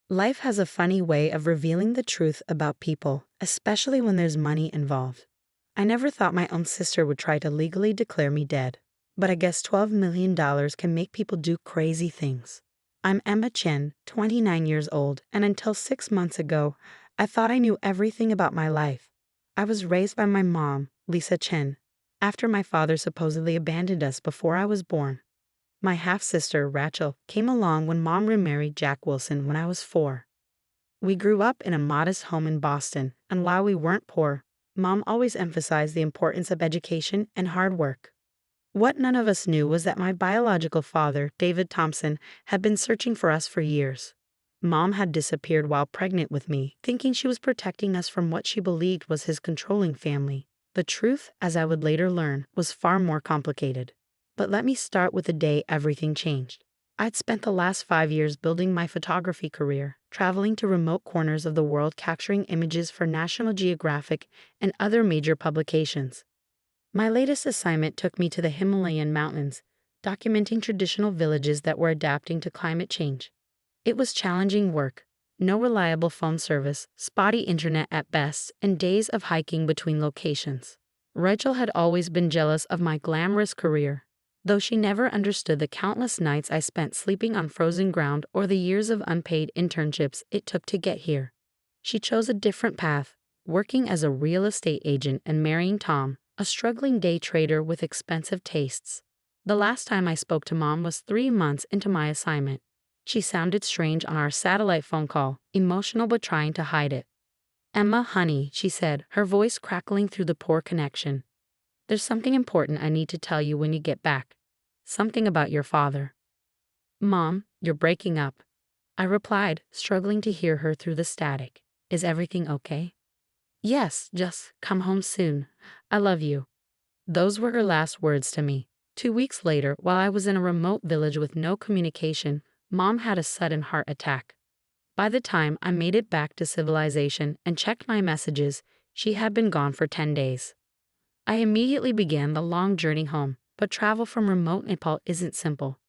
Life has a funny way of revealing the truth about people, especially when there's money involved. I never thought my own sister would try to legally declare me dead. But I guess $12 million can make people do crazy things. I'm Emma Chen, 29 years old, and until 6 months ago, I thought I knew everything about my life. I was raised by my mom, Lisa Chen, after my father supposedly abandoned us before I was born. My half-sister, Rachel, came along when Mom remarried Jack Wilson when I was 4. We grew up in a modest home in Boston, and while we weren't poor, Mom always emphasized the importance of education and hard work. What none of us knew was that my biological father, David Thompson, had been searching for us for years. Mom had disappeared while pregnant with me, thinking she was protecting us from what she believed was his controlling family. The truth, as I would later learn, was far more complicated. But let me start with the day everything changed. I'd spent the last 5 years building my photography career, traveling to remote corners of the world capturing images for National Geographic and other major publications. My latest assignment took me to the Himalayan mountains, documenting traditional villages that were adapting to climate change. It was challenging work. No reliable phone service, spotty internet at best, and days of hiking between locations. Rachel had always been jealous of my glamorous career, though she never understood the countless nights I spent sleeping on frozen ground or the years of unpaid internships it took to get here. She chose a different path, working as a real estate agent and marrying Tom, a struggling day trader with expensive tastes. The last time I spoke to Mom was 3 months into my assignment. She sounded strange on our satellite phone call, emotional but trying to hide it. "Emma, honey," she said, her voice crackling through the poor connection. "There's something important I need to tell you when you get back. Something about your father." "Mom, you're breaking up," I replied, struggling to hear her through the static. "Is everything okay?" "Yes, just come home soon. I love you." Those were her last words to me. 2 weeks later, while I was in a remote village with no communication, Mom had a sudden heart attack. By the time I made it back to civilization and checked my messages, she had been gone for 10 days. I immediately began the long journey home, but travel from remote Nepal isn't simple.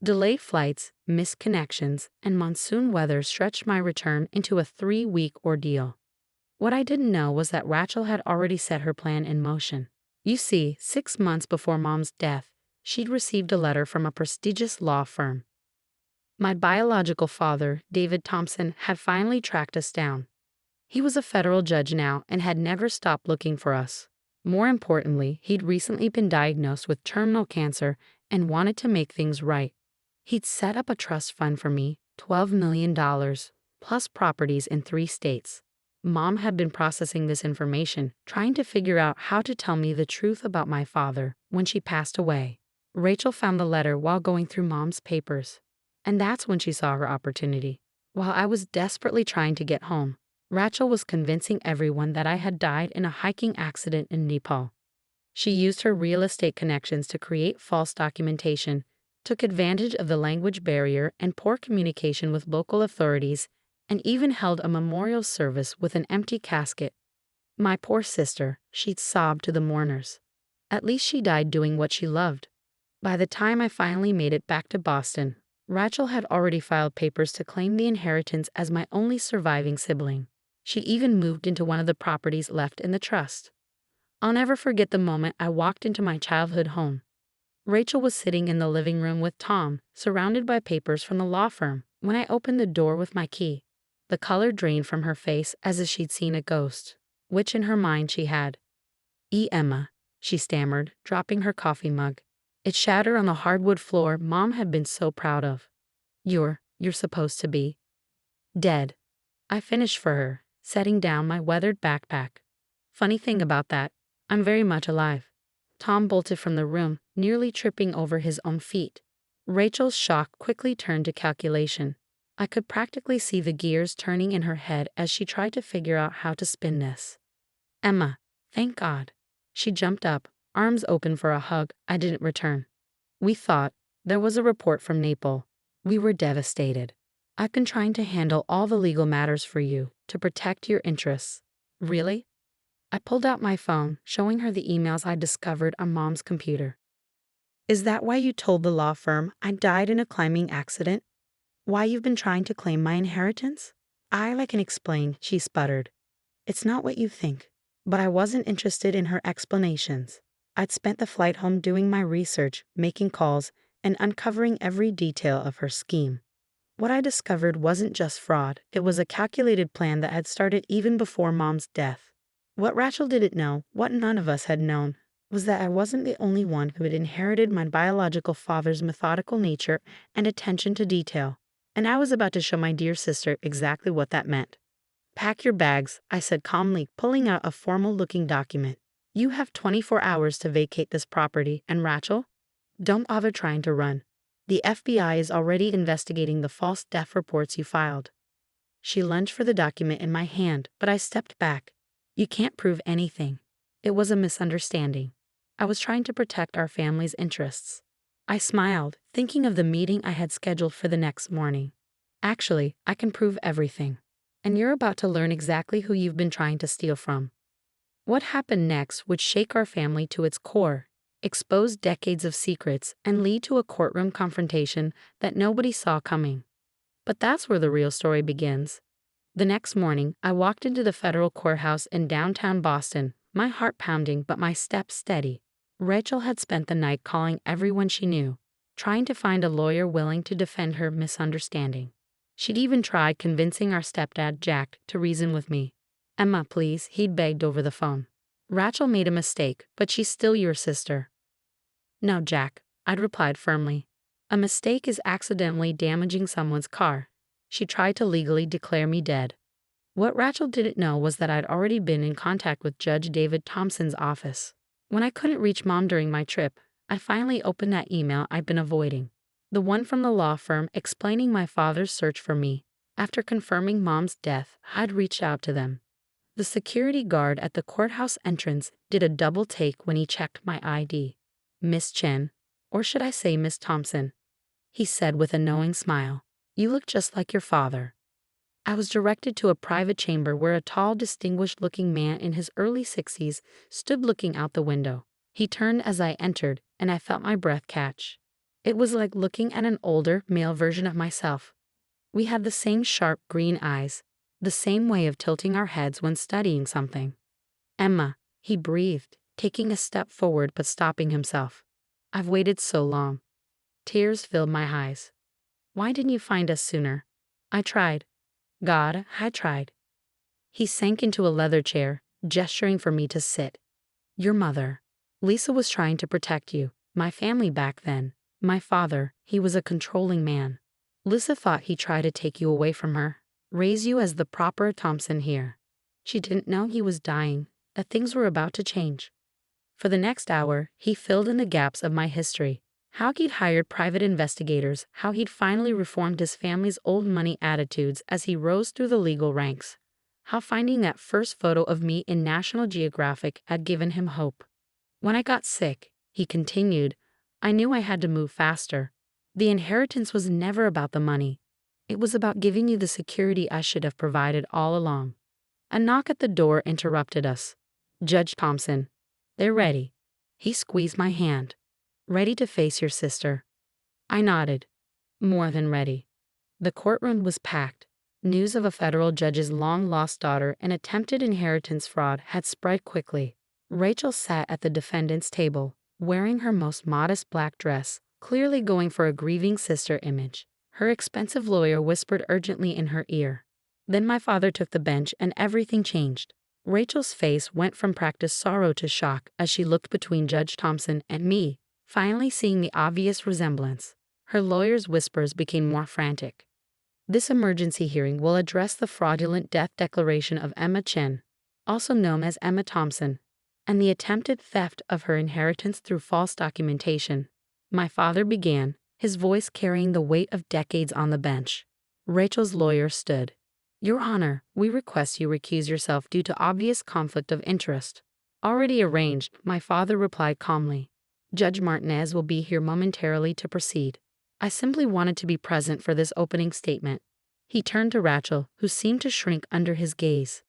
Delayed flights, missed connections, and monsoon weather stretched my return into a 3-week ordeal. What I didn't know was that Rachel had already set her plan in motion. You see, 6 months before Mom's death, she'd received a letter from a prestigious law firm. My biological father, David Thompson, had finally tracked us down. He was a federal judge now and had never stopped looking for us. More importantly, he'd recently been diagnosed with terminal cancer and wanted to make things right. He'd set up a trust fund for me, $12 million, plus properties in 3 states. Mom had been processing this information, trying to figure out how to tell me the truth about my father when she passed away. Rachel found the letter while going through Mom's papers. And that's when she saw her opportunity. While I was desperately trying to get home, Rachel was convincing everyone that I had died in a hiking accident in Nepal. She used her real estate connections to create false documentation, took advantage of the language barrier and poor communication with local authorities, and even held a memorial service with an empty casket. My poor sister, she'd sobbed to the mourners. At least she died doing what she loved. By the time I finally made it back to Boston, Rachel had already filed papers to claim the inheritance as my only surviving sibling. She even moved into one of the properties left in the trust. I'll never forget the moment I walked into my childhood home. Rachel was sitting in the living room with Tom, surrounded by papers from the law firm, when I opened the door with my key. The color drained from her face as if she'd seen a ghost, which in her mind she had. Emma," she stammered, dropping her coffee mug. It shattered on the hardwood floor Mom had been so proud of. You're supposed to be dead." I finished for her, setting down my weathered backpack. "Funny thing about that, I'm very much alive." Tom bolted from the room, nearly tripping over his own feet. Rachel's shock quickly turned to calculation. I could practically see the gears turning in her head as she tried to figure out how to spin this. "Emma, thank God." She jumped up, arms open for a hug I didn't return. "We thought there was a report from Naples. We were devastated. I've been trying to handle all the legal matters for you to protect your interests." "Really?" I pulled out my phone, showing her the emails I discovered on Mom's computer. "Is that why you told the law firm I died in a climbing accident?" Why you've been trying to claim my inheritance? I can explain, she sputtered. It's not what you think. But I wasn't interested in her explanations. I'd spent the flight home doing my research, making calls, and uncovering every detail of her scheme. What I discovered wasn't just fraud, it was a calculated plan that had started even before Mom's death. What Rachel didn't know, what none of us had known, was that I wasn't the only one who had inherited my biological father's methodical nature and attention to detail. And I was about to show my dear sister exactly what that meant. Pack your bags, I said calmly, pulling out a formal-looking document. You have 24 hours to vacate this property, and Rachel? Don't bother trying to run. The FBI is already investigating the false death reports you filed. She lunged for the document in my hand, but I stepped back. You can't prove anything. It was a misunderstanding. I was trying to protect our family's interests. I smiled, thinking of the meeting I had scheduled for the next morning. Actually, I can prove everything. And you're about to learn exactly who you've been trying to steal from. What happened next would shake our family to its core, expose decades of secrets, and lead to a courtroom confrontation that nobody saw coming. But that's where the real story begins. The next morning, I walked into the federal courthouse in downtown Boston, my heart pounding but my steps steady. Rachel had spent the night calling everyone she knew, trying to find a lawyer willing to defend her misunderstanding. She'd even tried convincing our stepdad, Jack, to reason with me. Emma, please, he'd begged over the phone. Rachel made a mistake, but she's still your sister. No, Jack, I'd replied firmly. A mistake is accidentally damaging someone's car. She tried to legally declare me dead. What Rachel didn't know was that I'd already been in contact with Judge David Thompson's office. When I couldn't reach Mom during my trip, I finally opened that email I'd been avoiding. The one from the law firm explaining my father's search for me. After confirming Mom's death, I'd reached out to them. The security guard at the courthouse entrance did a double take when he checked my ID. Miss Chen, or should I say Miss Thompson, he said with a knowing smile. You look just like your father. I was directed to a private chamber where a tall, distinguished-looking man in his early 60s stood looking out the window. He turned as I entered, and I felt my breath catch. It was like looking at an older, male version of myself. We had the same sharp green eyes, the same way of tilting our heads when studying something. Emma, he breathed, taking a step forward but stopping himself. I've waited so long. Tears filled my eyes. Why didn't you find us sooner? I tried. God, I tried. He sank into a leather chair, gesturing for me to sit. Your mother. Lisa was trying to protect you, my family back then. My father, he was a controlling man. Lisa thought he'd try to take you away from her, raise you as the proper Thompson here. She didn't know he was dying, that things were about to change. For the next hour, he filled in the gaps of my history. How he'd hired private investigators, how he'd finally reformed his family's old money attitudes as he rose through the legal ranks, how finding that first photo of me in National Geographic had given him hope. When I got sick, he continued, I knew I had to move faster. The inheritance was never about the money. It was about giving you the security I should have provided all along. A knock at the door interrupted us. Judge Thompson. They're ready. He squeezed my hand. Ready to face your sister. I nodded. More than ready. The courtroom was packed. News of a federal judge's long-lost daughter and attempted inheritance fraud had spread quickly. Rachel sat at the defendant's table, wearing her most modest black dress, clearly going for a grieving sister image. Her expensive lawyer whispered urgently in her ear. Then my father took the bench and everything changed. Rachel's face went from practiced sorrow to shock as she looked between Judge Thompson and me, finally seeing the obvious resemblance. Her lawyer's whispers became more frantic. This emergency hearing will address the fraudulent death declaration of Emma Chen, also known as Emma Thompson, and the attempted theft of her inheritance through false documentation. My father began, his voice carrying the weight of decades on the bench. Rachel's lawyer stood. Your Honor, we request you recuse yourself due to obvious conflict of interest. Already arranged, my father replied calmly. Judge Martinez will be here momentarily to proceed. I simply wanted to be present for this opening statement. He turned to Rachel, who seemed to shrink under his gaze.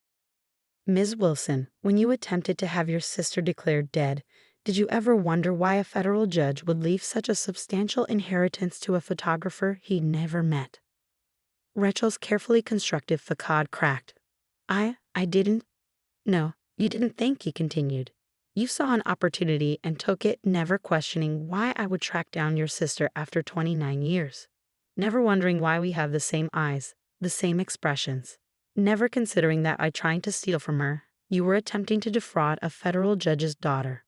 Ms. Wilson, when you attempted to have your sister declared dead, did you ever wonder why a federal judge would leave such a substantial inheritance to a photographer he'd never met? Rachel's carefully constructed facade cracked. I didn't. No, you didn't think, he continued. You saw an opportunity and took it, never questioning why I would track down your sister after 29 years. Never wondering why we have the same eyes, the same expressions. Never considering that I trying to steal from her. You were attempting to defraud a federal judge's daughter.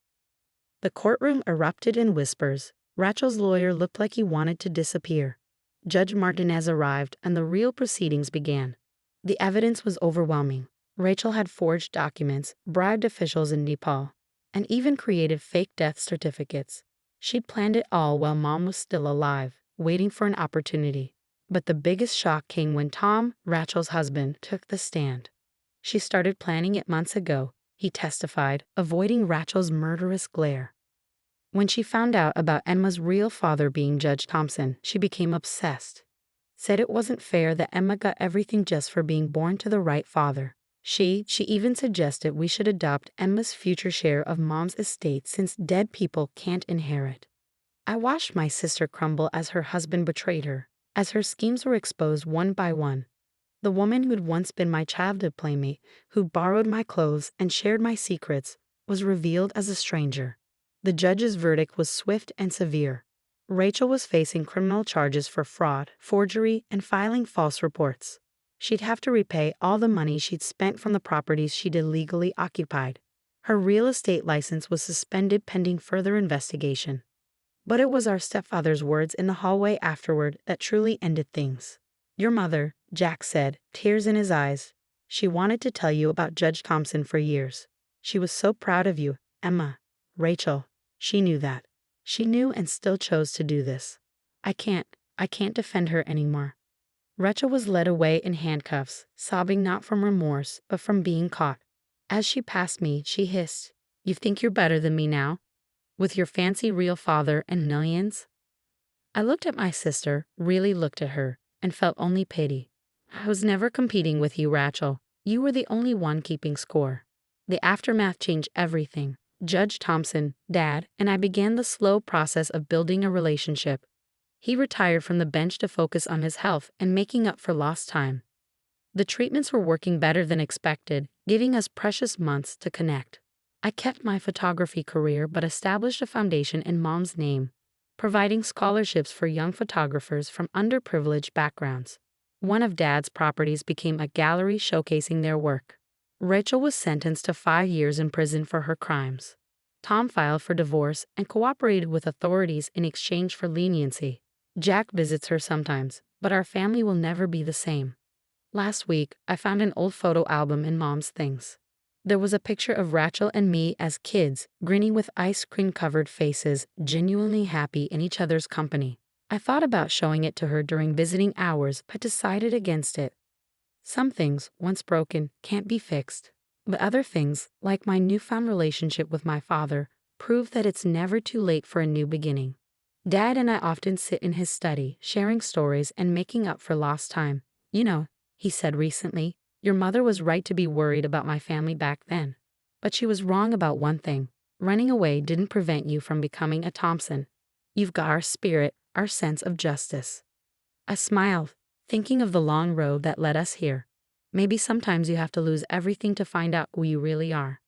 The courtroom erupted in whispers. Rachel's lawyer looked like he wanted to disappear. Judge Martinez arrived and the real proceedings began. The evidence was overwhelming. Rachel had forged documents, bribed officials in Nepal, and even created fake death certificates. She'd planned it all while Mom was still alive, waiting for an opportunity. But the biggest shock came when Tom, Rachel's husband, took the stand. She started planning it months ago, he testified, avoiding Rachel's murderous glare. When she found out about Emma's real father being Judge Thompson, she became obsessed. Said it wasn't fair that Emma got everything just for being born to the right father. She even suggested we should adopt Emma's future share of Mom's estate since dead people can't inherit. I watched my sister crumble as her husband betrayed her, as her schemes were exposed one by one. The woman who'd once been my childhood playmate, who borrowed my clothes and shared my secrets, was revealed as a stranger. The judge's verdict was swift and severe. Rachel was facing criminal charges for fraud, forgery, and filing false reports. She'd have to repay all the money she'd spent from the properties she'd illegally occupied. Her real estate license was suspended pending further investigation. But it was our stepfather's words in the hallway afterward that truly ended things. Your mother, Jack said, tears in his eyes. She wanted to tell you about Judge Thompson for years. She was so proud of you, Emma. Rachel, she knew that. She knew and still chose to do this. I can't defend her anymore. Rachel was led away in handcuffs, sobbing not from remorse, but from being caught. As she passed me, she hissed, You think you're better than me now? With your fancy real father and millions? I looked at my sister, really looked at her, and felt only pity. I was never competing with you, Rachel. You were the only one keeping score. The aftermath changed everything. Judge Thompson, Dad, and I began the slow process of building a relationship. He retired from the bench to focus on his health and making up for lost time. The treatments were working better than expected, giving us precious months to connect. I kept my photography career but established a foundation in Mom's name, providing scholarships for young photographers from underprivileged backgrounds. One of Dad's properties became a gallery showcasing their work. Rachel was sentenced to 5 years in prison for her crimes. Tom filed for divorce and cooperated with authorities in exchange for leniency. Jack visits her sometimes, but our family will never be the same. Last week, I found an old photo album in Mom's things. There was a picture of Rachel and me as kids, grinning with ice cream-covered faces, genuinely happy in each other's company. I thought about showing it to her during visiting hours, but decided against it. Some things, once broken, can't be fixed. But other things, like my newfound relationship with my father, prove that it's never too late for a new beginning. Dad and I often sit in his study, sharing stories and making up for lost time. You know, he said recently, your mother was right to be worried about my family back then. But she was wrong about one thing. Running away didn't prevent you from becoming a Thompson. You've got our spirit, our sense of justice. I smiled, thinking of the long road that led us here. Maybe sometimes you have to lose everything to find out who you really are.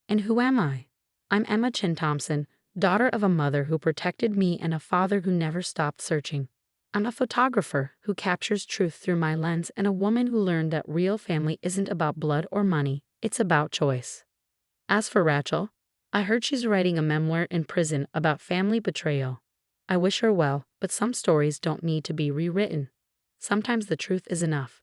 And who am I? I'm Emma Chen Thompson, daughter of a mother who protected me and a father who never stopped searching. I'm a photographer who captures truth through my lens and a woman who learned that real family isn't about blood or money, it's about choice. As for Rachel, I heard she's writing a memoir in prison about family betrayal. I wish her well, but some stories don't need to be rewritten. Sometimes the truth is enough.